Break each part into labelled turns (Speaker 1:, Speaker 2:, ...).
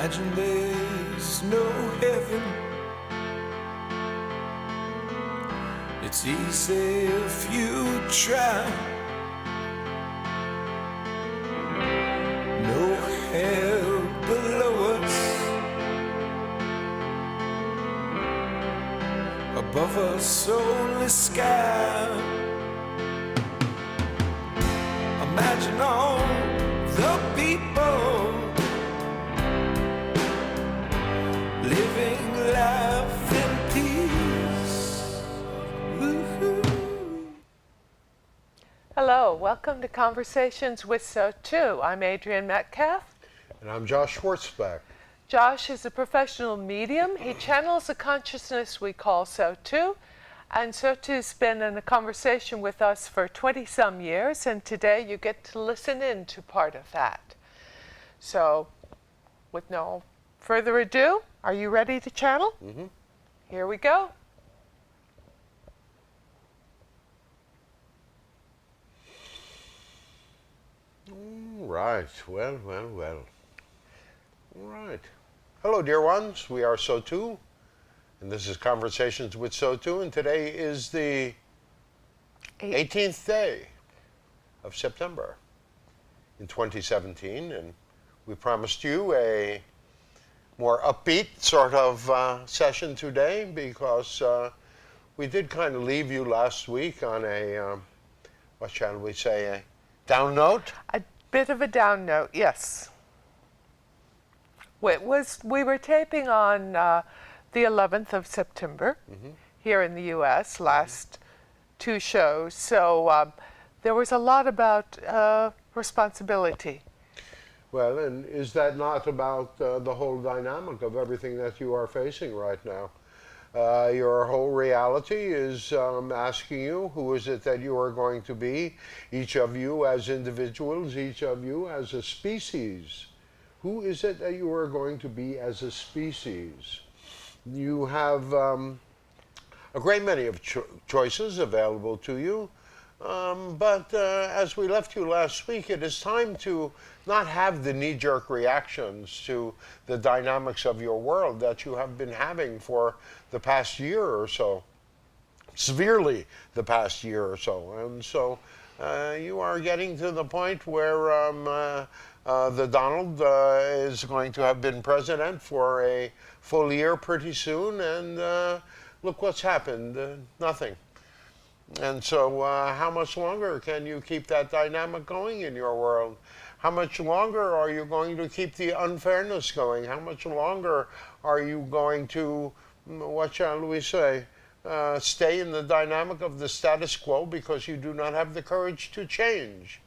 Speaker 1: Imagine there's no heaven. It's easy if you try. No hell below us, above us only sky. Imagine all the people living life in peace. Woo-hoo.
Speaker 2: Hello, welcome to Conversations with SOTU. I'm Adrienne Metcalf.
Speaker 3: And I'm Josh Schwartzbeck.
Speaker 2: Josh is a professional medium. He channels a consciousness we call SOTU. And SOTU's been in a conversation with us for 20-some years, and today you get to listen in to part of that. So, with no further ado, are you ready to channel?
Speaker 3: Mm-hmm.
Speaker 2: Here we go.
Speaker 3: Right, well. All right. Hello, dear ones. We are SOTU, and this is Conversations with SOTU, and today is the 18th day of September in 2017, and we promised you a more upbeat sort of session today because we did kind of leave you last week on a, what shall we say, a down note?
Speaker 2: A bit of a down note, yes. We were taping on the 11th of September here in the U.S., last two shows, so there was a lot about responsibility.
Speaker 3: Well, and is that not about the whole dynamic of everything that you are facing right now? Your whole reality is asking you, who is it that you are going to be? Each of you as individuals, each of you as a species. Who is it that you are going to be as a species? You have a great many of choices available to you. But as we left you last week, it is time to not have the knee-jerk reactions to the dynamics of your world that you have been having for the past year or so, severely the past year or so. And so you are getting to the point where the Donald is going to have been president for a full year pretty soon, and look what's happened, nothing. And so how much longer can you keep that dynamic going in your world? How much longer are you going to keep the unfairness going? How much longer are you going to, what shall we say, stay in the dynamic of the status quo because you do not have the courage to change?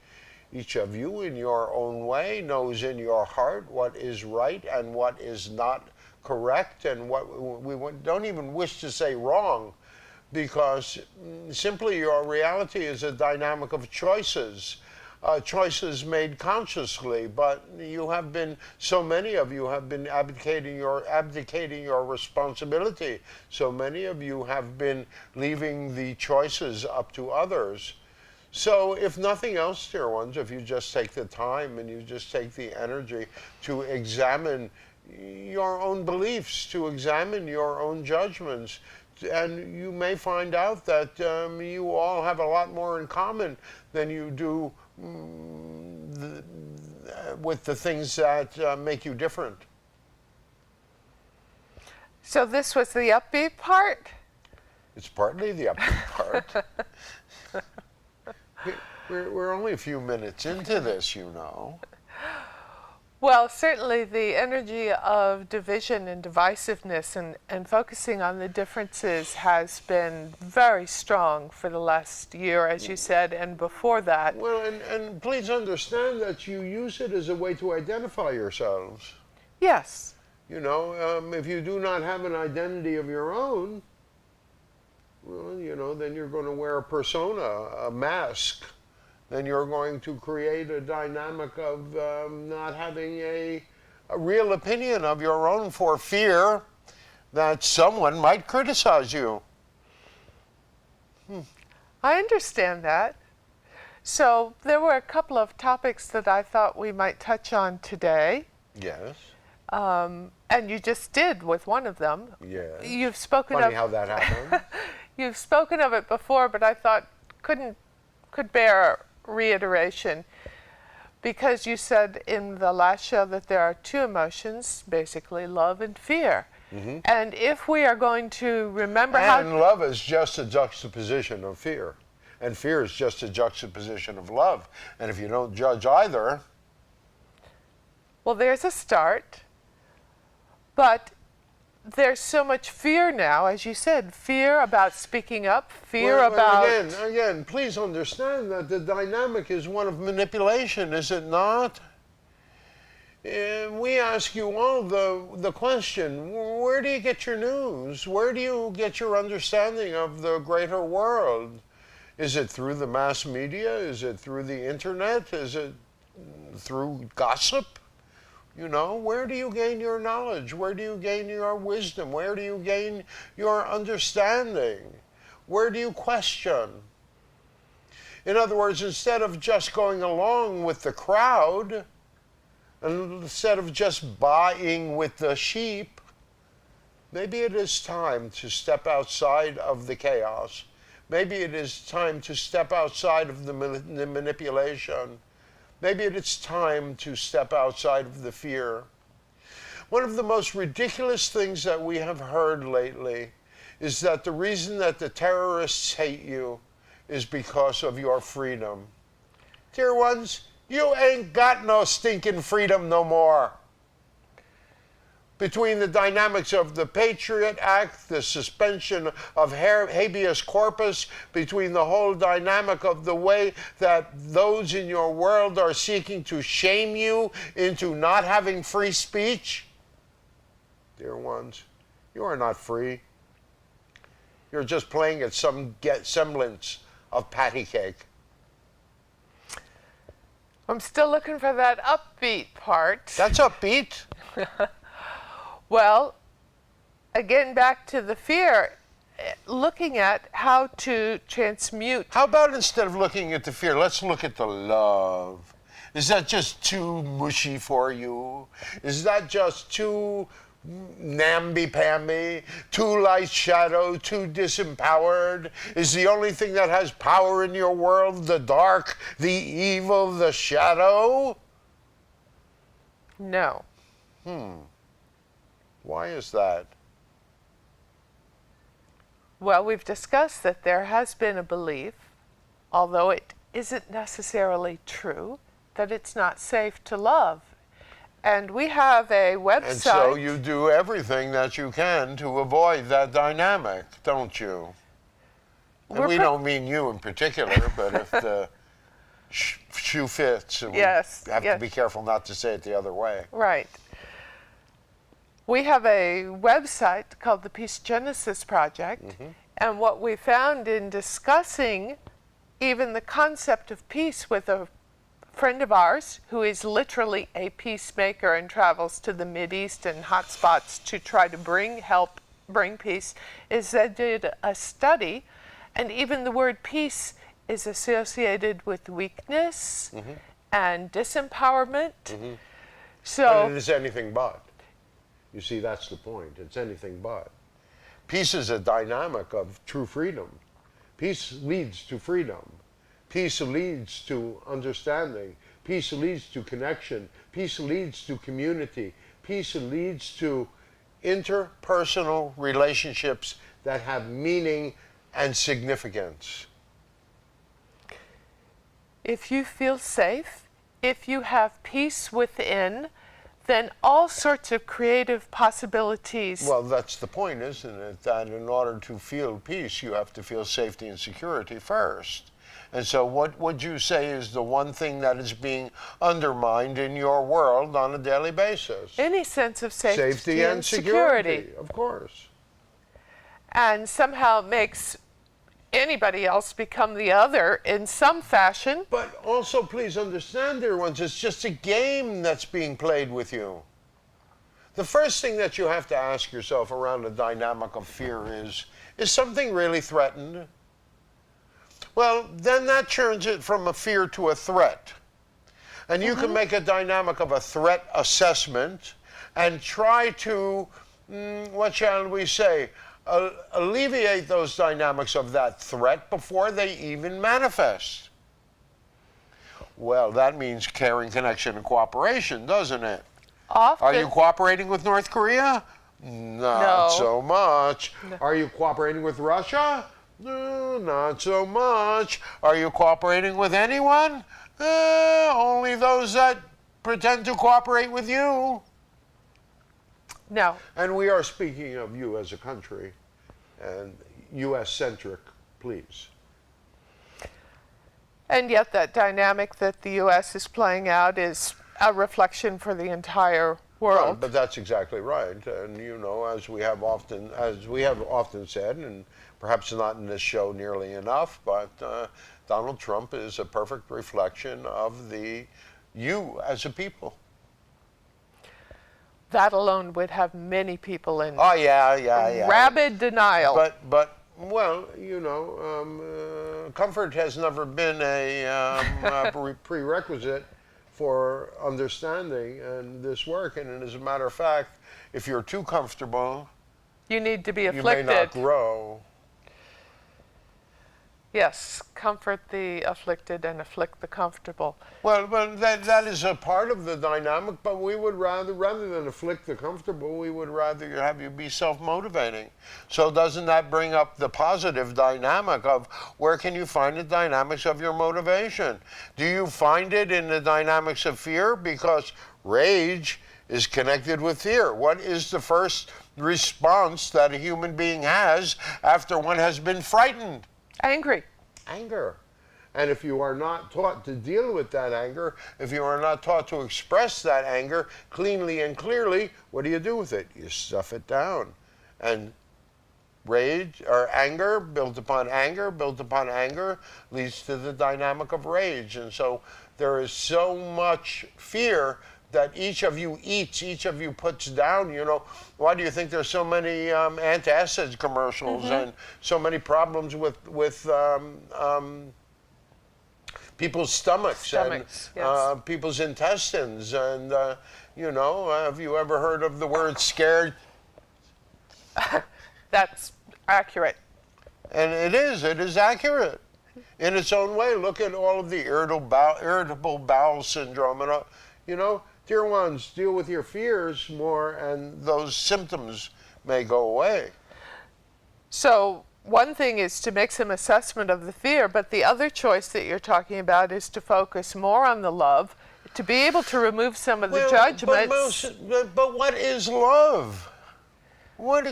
Speaker 3: Each of you in your own way knows in your heart what is right and what is not correct, and what we don't even wish to say wrong, because simply your reality is a dynamic of choices, choices made consciously, but you have been, so many of you have been abdicating your responsibility. So many of you have been leaving the choices up to others. So if nothing else, dear ones, if you just take the time and you just take the energy to examine your own beliefs, to examine your own judgments, and you may find out that you all have a lot more in common than you do with the things that make you different.
Speaker 2: So this was the upbeat part?
Speaker 3: It's partly the upbeat part. We're only a few minutes into this, you know.
Speaker 2: Well, certainly the energy of division and divisiveness and focusing on the differences has been very strong for the last year, as you said, and before that.
Speaker 3: Well, and please understand that you use it as a way to identify yourselves.
Speaker 2: Yes.
Speaker 3: You know, if you do not have an identity of your own, well, you know, then you're going to wear a persona, a mask. Then you're going to create a dynamic of not having a real opinion of your own for fear that someone might criticize you.
Speaker 2: I understand that. So there were a couple of topics that I thought we might touch on today.
Speaker 3: Yes.
Speaker 2: And you just did with one of them.
Speaker 3: Yeah.
Speaker 2: You've spoken
Speaker 3: Funny
Speaker 2: of
Speaker 3: how that happened.
Speaker 2: you've spoken of it before, but I thought could bear reiteration, because you said in the last show that there are two emotions, basically love and fear. And if we are going to remember
Speaker 3: And love is just a juxtaposition of fear. And fear is just a juxtaposition of love. And if you don't judge either,
Speaker 2: well, there's a start, but there's so much fear now, as you said, fear about speaking up, fear about...
Speaker 3: Again, please understand that the dynamic is one of manipulation, is it not? We ask you all the question, where do you get your news? Where do you get your understanding of the greater world? Is it through the mass media? Is it through the internet? Is it through gossip? You know, where do you gain your knowledge? Where do you gain your wisdom? Where do you gain your understanding? Where do you question? In other words, instead of just going along with the crowd, and instead of just buying with the sheep, maybe it is time to step outside of the chaos. Maybe it is time to step outside of the manipulation. Maybe it's time to step outside of the fear. One of the most ridiculous things that we have heard lately is that the reason that the terrorists hate you is because of your freedom. Dear ones, you ain't got no stinking freedom no more. Between the dynamics of the Patriot Act, the suspension of habeas corpus, between the whole dynamic of the way that those in your world are seeking to shame you into not having free speech, dear ones, you are not free. You're just playing at some semblance of patty cake.
Speaker 2: I'm still looking for that upbeat part.
Speaker 3: That's upbeat.
Speaker 2: Well, again, back to the fear, looking at how to transmute.
Speaker 3: How about instead of looking at the fear, let's look at the love. Is that just too mushy for you? Is that just too namby-pamby, too light shadow, too disempowered? Is the only thing that has power in your world the dark, the evil, the shadow?
Speaker 2: No.
Speaker 3: Why is that?
Speaker 2: Well, we've discussed that there has been a belief, although it isn't necessarily true, that it's not safe to love. And we have a website.
Speaker 3: And so you do everything that you can to avoid that dynamic, don't you? And we don't mean you in particular, but if the shoe fits, we have to be careful not to say it the other way.
Speaker 2: Right. We have a website called the Peace Genesis Project, and what we found in discussing even the concept of peace with a friend of ours who is literally a peacemaker and travels to the Mideast and hotspots to try to bring peace, is they did a study, and even the word peace is associated with weakness and disempowerment. So
Speaker 3: but it is anything but. You see, that's the point. It's anything but. Peace is a dynamic of true freedom. Peace leads to freedom. Peace leads to understanding. Peace leads to connection. Peace leads to community. Peace leads to interpersonal relationships that have meaning and significance.
Speaker 2: if you feel safe, if you have peace within, then all sorts of creative possibilities.
Speaker 3: Well, that's the point, isn't it? That in order to feel peace, you have to feel safety and security first. And so what would you say is the one thing that is being undermined in your world on a daily basis?
Speaker 2: Any sense of safety
Speaker 3: and security, of course.
Speaker 2: And somehow makes anybody else become the other in some fashion.
Speaker 3: But also, please understand, dear ones, it's just a game that's being played with you. The first thing that you have to ask yourself around the dynamic of fear is something really threatened? Well, then that turns it from a fear to a threat. And you can make a dynamic of a threat assessment, and try to, what shall we say, alleviate those dynamics of that threat before they even manifest. Well, that means caring, connection, and cooperation, doesn't it?
Speaker 2: Often.
Speaker 3: Are you cooperating with North Korea? Not so much.
Speaker 2: No.
Speaker 3: Are you cooperating with Russia? No, not so much. Are you cooperating with anyone? Only those that pretend to cooperate with you.
Speaker 2: No.
Speaker 3: And we are speaking of you as a country, and U.S.-centric, please.
Speaker 2: And yet that dynamic that the U.S. is playing out is a reflection for the entire world.
Speaker 3: Well, but that's exactly right. And you know, as we have often said, and perhaps not in this show nearly enough, but Donald Trump is a perfect reflection of you as a people.
Speaker 2: That alone would have many people in
Speaker 3: Yeah.
Speaker 2: rabid denial.
Speaker 3: But well, you know, comfort has never been a prerequisite for understanding and this work. And as a matter of fact, if you're too comfortable,
Speaker 2: you need to be
Speaker 3: you
Speaker 2: afflicted.
Speaker 3: may not grow.
Speaker 2: Yes, comfort the afflicted and afflict the comfortable.
Speaker 3: Well, that is a part of the dynamic, but we would rather than afflict the comfortable, we would rather have you be self-motivating. So doesn't that bring up the positive dynamic of where can you find the dynamics of your motivation? Do you find it in the dynamics of fear? Because rage is connected with fear. What is the first response that a human being has after one has been frightened?
Speaker 2: Angry.
Speaker 3: Anger. And if you are not taught to deal with that anger, if you are not taught to express that anger cleanly and clearly, what do you do with it? You stuff it down. And rage or anger built upon anger leads to the dynamic of rage. And so there is so much fear that each of you eats, each of you puts down. You know, why do you think there's so many antacids commercials and so many problems with people's stomachs and
Speaker 2: yes.
Speaker 3: people's intestines? And, you know, have you ever heard of the word scared?
Speaker 2: That's accurate.
Speaker 3: And it is accurate in its own way. Look at all of the irritable bowel syndrome and, you know, dear ones, deal with your fears more and those symptoms may go away.
Speaker 2: So one thing is to make some assessment of the fear, but the other choice that you're talking about is to focus more on the love, to be able to remove some of the judgments.
Speaker 3: But what is love?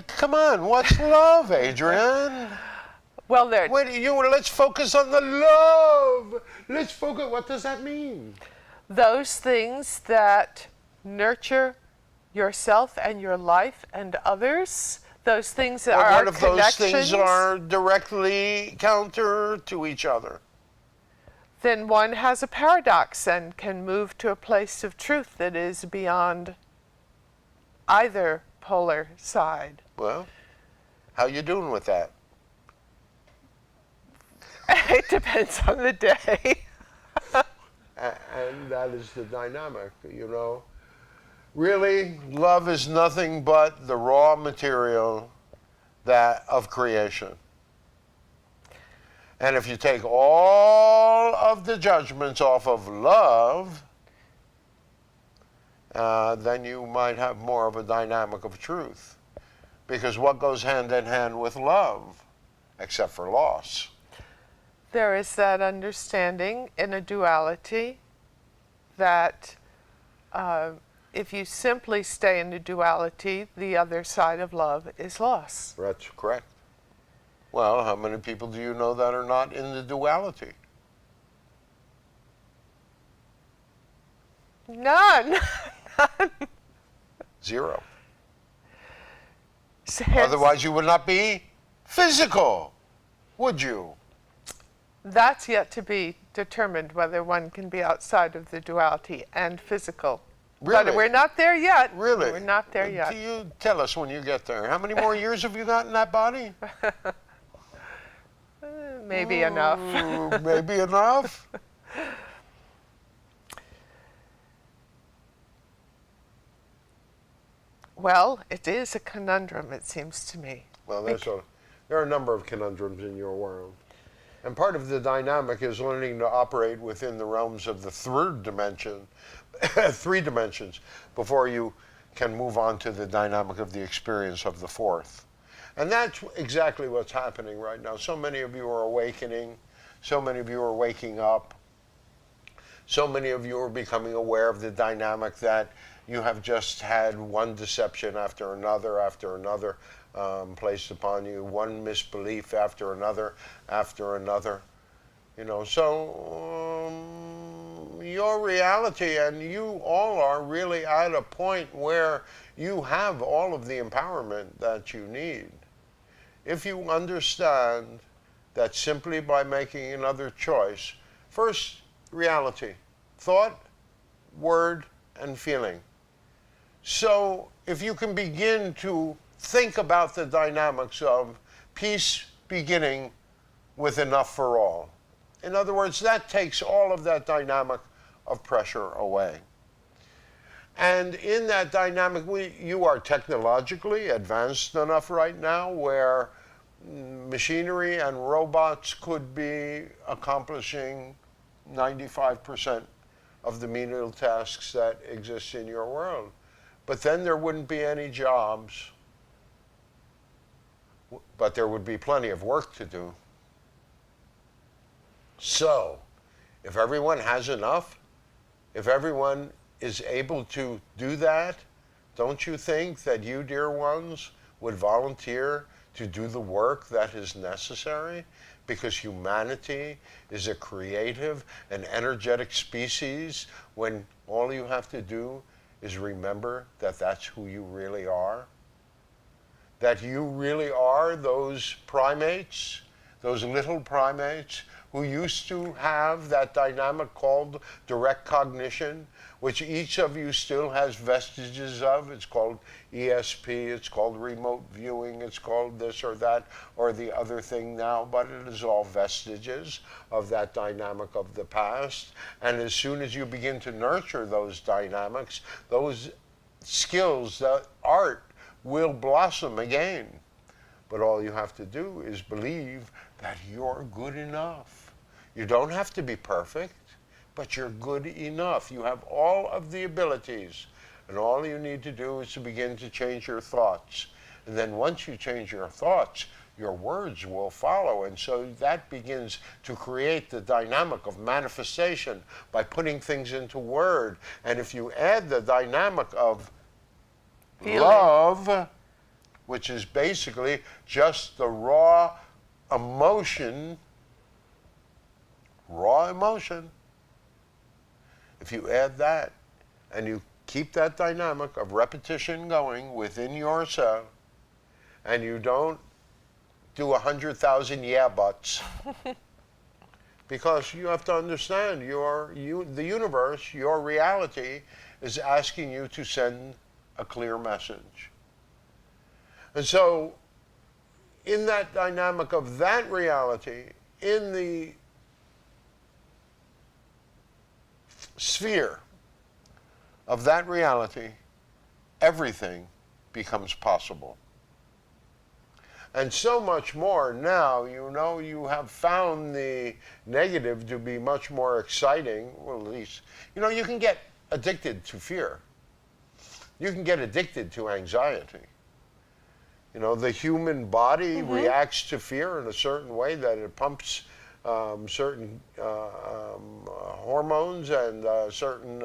Speaker 3: Come on, what's love, Adrienne?
Speaker 2: Well,
Speaker 3: let's focus on the love. Let's focus. What does that mean?
Speaker 2: Those things that nurture yourself and your life and others, those things that are connections.
Speaker 3: What if those things are directly counter to each other?
Speaker 2: Then one has a paradox and can move to a place of truth that is beyond either polar side.
Speaker 3: Well, how you doing with that?
Speaker 2: It depends on the day.
Speaker 3: And that is the dynamic, you know. Really, love is nothing but the raw material of creation. And if you take all of the judgments off of love, then you might have more of a dynamic of truth. Because what goes hand in hand with love, except for loss?
Speaker 2: There is that understanding in a duality that if you simply stay in the duality, the other side of love is loss.
Speaker 3: That's correct. Well, how many people do you know that are not in the duality?
Speaker 2: None.
Speaker 3: Zero.
Speaker 2: Hence,
Speaker 3: Otherwise you would not be physical, would you?
Speaker 2: that's yet to be determined whether one can be outside of the duality and physical.
Speaker 3: Really?
Speaker 2: But we're not there yet.
Speaker 3: Really?
Speaker 2: We're not there yet.
Speaker 3: You tell us when you get there. How many more years have you got in that body?
Speaker 2: Maybe enough.
Speaker 3: Maybe enough?
Speaker 2: Well, it is a conundrum, it seems to me.
Speaker 3: Well, there are a number of conundrums in your world. And part of the dynamic is learning to operate within the realms of the third dimension, 3 dimensions, before you can move on to the dynamic of the experience of the fourth. And that's exactly what's happening right now. So many of you are awakening. So many of you are waking up. So many of you are becoming aware of the dynamic that you have just had one deception after another placed upon you, one misbelief after another. You know, so your reality, and you all are really at a point where you have all of the empowerment that you need. If you understand that simply by making another choice, first, reality, thought, word, and feeling. So if you can begin to think about the dynamics of peace beginning with enough for all. In other words, that takes all of that dynamic of pressure away. And in that dynamic, you are technologically advanced enough right now where machinery and robots could be accomplishing 95% of the menial tasks that exist in your world. But then there wouldn't be any jobs, but there would be plenty of work to do. So, if everyone has enough, if everyone is able to do that, don't you think that you, dear ones, would volunteer to do the work that is necessary? Because humanity is a creative and energetic species when all you have to do is remember that that's who you really are. That you really are those primates, those little primates who used to have that dynamic called direct cognition, which each of you still has vestiges of. It's called ESP, it's called remote viewing, it's called this or that or the other thing now, but it is all vestiges of that dynamic of the past. And as soon as you begin to nurture those dynamics, those skills, that art will blossom again. But all you have to do is believe that you're good enough. You don't have to be perfect, but you're good enough. You have all of the abilities, and all you need to do is to begin to change your thoughts. And then once you change your thoughts, your words will follow. And so that begins to create the dynamic of manifestation by putting things into word. And if you add the dynamic of love, which is basically just the raw emotion, if you add that and you keep that dynamic of repetition going within yourself, and you don't do 100,000 yeah buts, because you have to understand the universe, your reality, is asking you to send a clear message. And so in that dynamic of that reality, in the sphere of that reality, everything becomes possible. And so much more now, you know, you have found the negative to be much more exciting. Well, at least, you know, you can get addicted to fear. You can get addicted to anxiety. You know, the human body reacts to fear in a certain way, that it pumps certain hormones and certain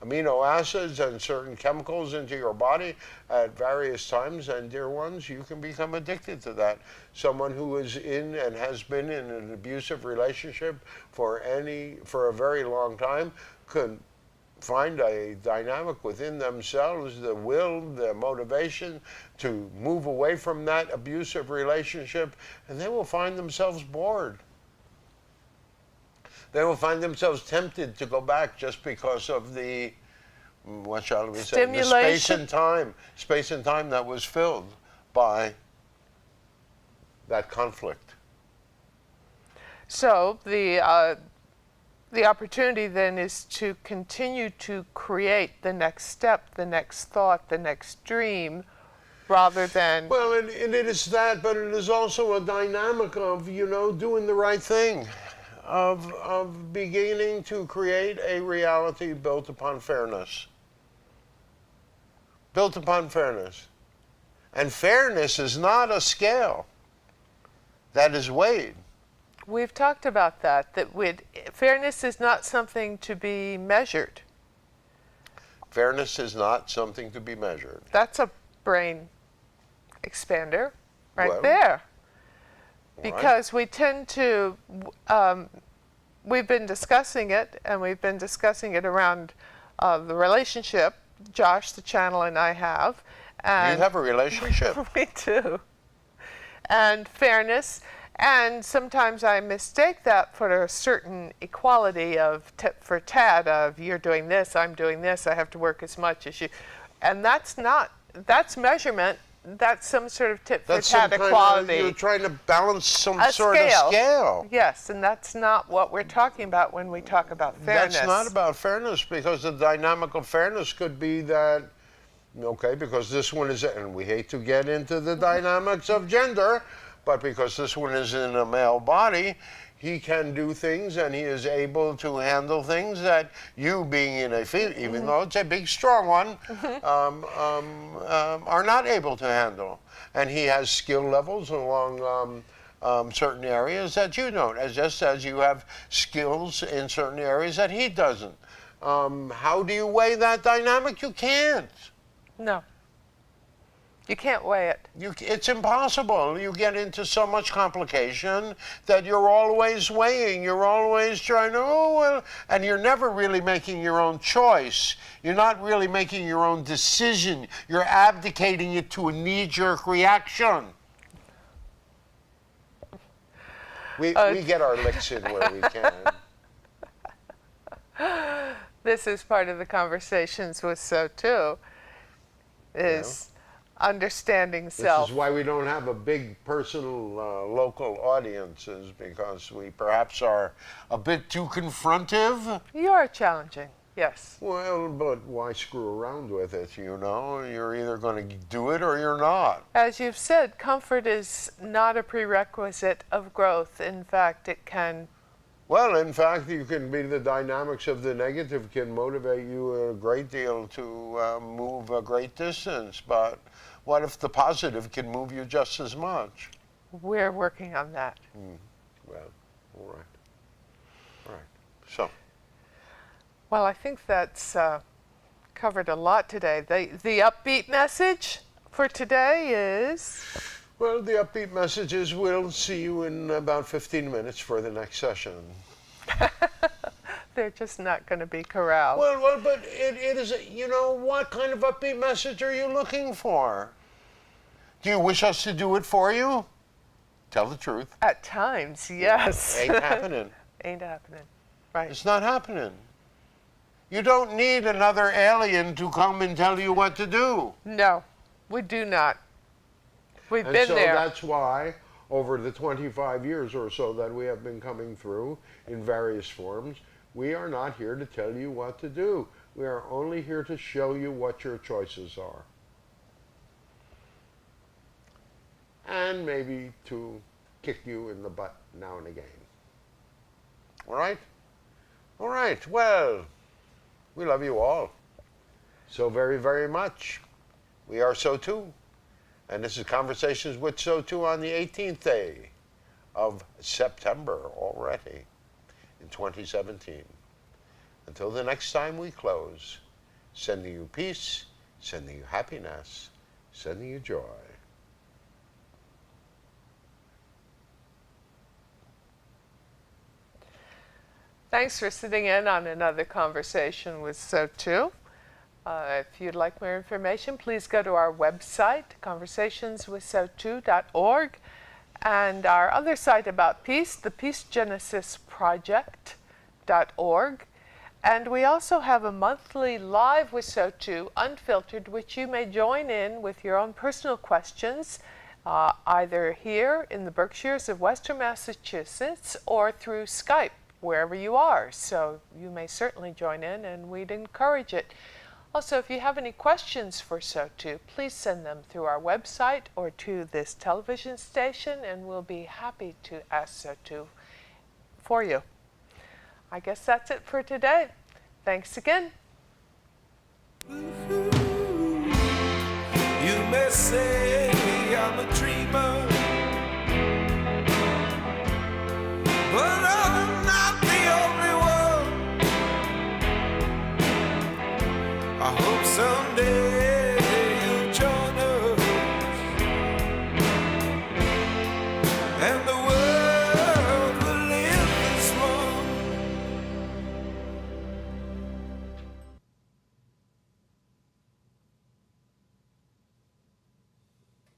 Speaker 3: amino acids and certain chemicals into your body at various times. And dear ones, you can become addicted to that. Someone who is in and has been in an abusive relationship for a very long time could find a dynamic within themselves, the will, the motivation to move away from that abusive relationship, and they will find themselves bored. They will find themselves tempted to go back just because of the, what shall we say, the space and time that was filled by that conflict.
Speaker 2: So the the opportunity then is to continue to create the next step, the next thought, the next dream, rather than...
Speaker 3: Well, and it is that, but it is also a dynamic of, you know, doing the right thing, of beginning to create a reality built upon fairness. Built upon fairness. And fairness is not a scale that is weighed.
Speaker 2: We've talked about that fairness is not something to be measured.
Speaker 3: Fairness is not something to be measured.
Speaker 2: That's a brain expander right
Speaker 3: Well,
Speaker 2: there.
Speaker 3: right.
Speaker 2: Because we tend to, we've been discussing it, and we've been discussing it around the relationship Josh, the channel, and I have. And
Speaker 3: you have a relationship.
Speaker 2: we do. And fairness. And sometimes I mistake that for a certain equality of tit for tat of you're doing this, I'm doing this, I have to work as much as you. And that's not, that's measurement, that's some sort of tit for tat equality.
Speaker 3: You're trying to balance some
Speaker 2: A
Speaker 3: sort of scale.
Speaker 2: Yes, and that's not what we're talking about when we talk about fairness.
Speaker 3: That's not about fairness, because the dynamic of fairness could be that, okay, because this one is, and we hate to get into the dynamics of gender, but because this one is in a male body, he can do things and he is able to handle things that you, being in a female, even though it's a big, strong one, are not able to handle. And he has skill levels along certain areas that you don't, just as you have skills in certain areas that he doesn't. How do you weigh that dynamic? You can't.
Speaker 2: No. You can't weigh it.
Speaker 3: It's impossible. You get into so much complication that you're always weighing. You're always trying to, oh, well, and you're never really making your own choice. You're not really making your own decision. You're abdicating it to a knee-jerk reaction. We get our licks in where we can.
Speaker 2: This is part of the conversations with SOTU, is understanding self.
Speaker 3: This is why we don't have a big personal local audiences, because we perhaps are a bit too confrontive.
Speaker 2: You are challenging, yes.
Speaker 3: Well, but why screw around with it, you know? You're either going to do it or you're not.
Speaker 2: As you've said, comfort is not a prerequisite of growth. In fact, it can...
Speaker 3: Well, in fact, you can be, the dynamics of the negative can motivate you a great deal to move a great distance, but what if the positive can move you just as much?
Speaker 2: We're working on that.
Speaker 3: Well, all right. All right. So.
Speaker 2: Well, I think that's covered a lot today. The upbeat message for today is?
Speaker 3: Well, the upbeat message is we'll see you in about 15 minutes for the next session.
Speaker 2: They're just not going to be corralled.
Speaker 3: Well, but it is, you know, what kind of upbeat message are you looking for? Do you wish us to do it for you? Tell the truth.
Speaker 2: At times, yes.
Speaker 3: Ain't happening.
Speaker 2: Ain't happening. Right.
Speaker 3: It's not happening. You don't need another alien to come and tell you what to do.
Speaker 2: No, we do not. We've
Speaker 3: And
Speaker 2: been
Speaker 3: so
Speaker 2: there.
Speaker 3: that's why, over the 25 years or so that we have been coming through in various forms, we are not here to tell you what to do. We are only here to show you what your choices are. And maybe to kick you in the butt now and again. All right? All right. Well, we love you all so very, very much. We are SOTU. And this is Conversations with SOTU on the 18th day of September already in 2017. Until the next time we close, sending you peace, sending you happiness, sending you joy.
Speaker 2: Thanks for sitting in on another conversation with SOTU. If you'd like more information, please go to our website, conversationswithsotu.org, and our other site about peace, the peacegenesisproject.org. And we also have a monthly live with SOTU, Unfiltered, which you may join in with your own personal questions, either here in the Berkshires of Western Massachusetts or through Skype wherever you are. So you may certainly join in, and we'd encourage it. Also, if you have any questions for SOTU, please send them through our website or to this television station, and we'll be happy to ask SOTU for you. I guess that's it for today. Thanks again.
Speaker 1: You may say I'm a dreamer, but I'm not the only one. I hope someday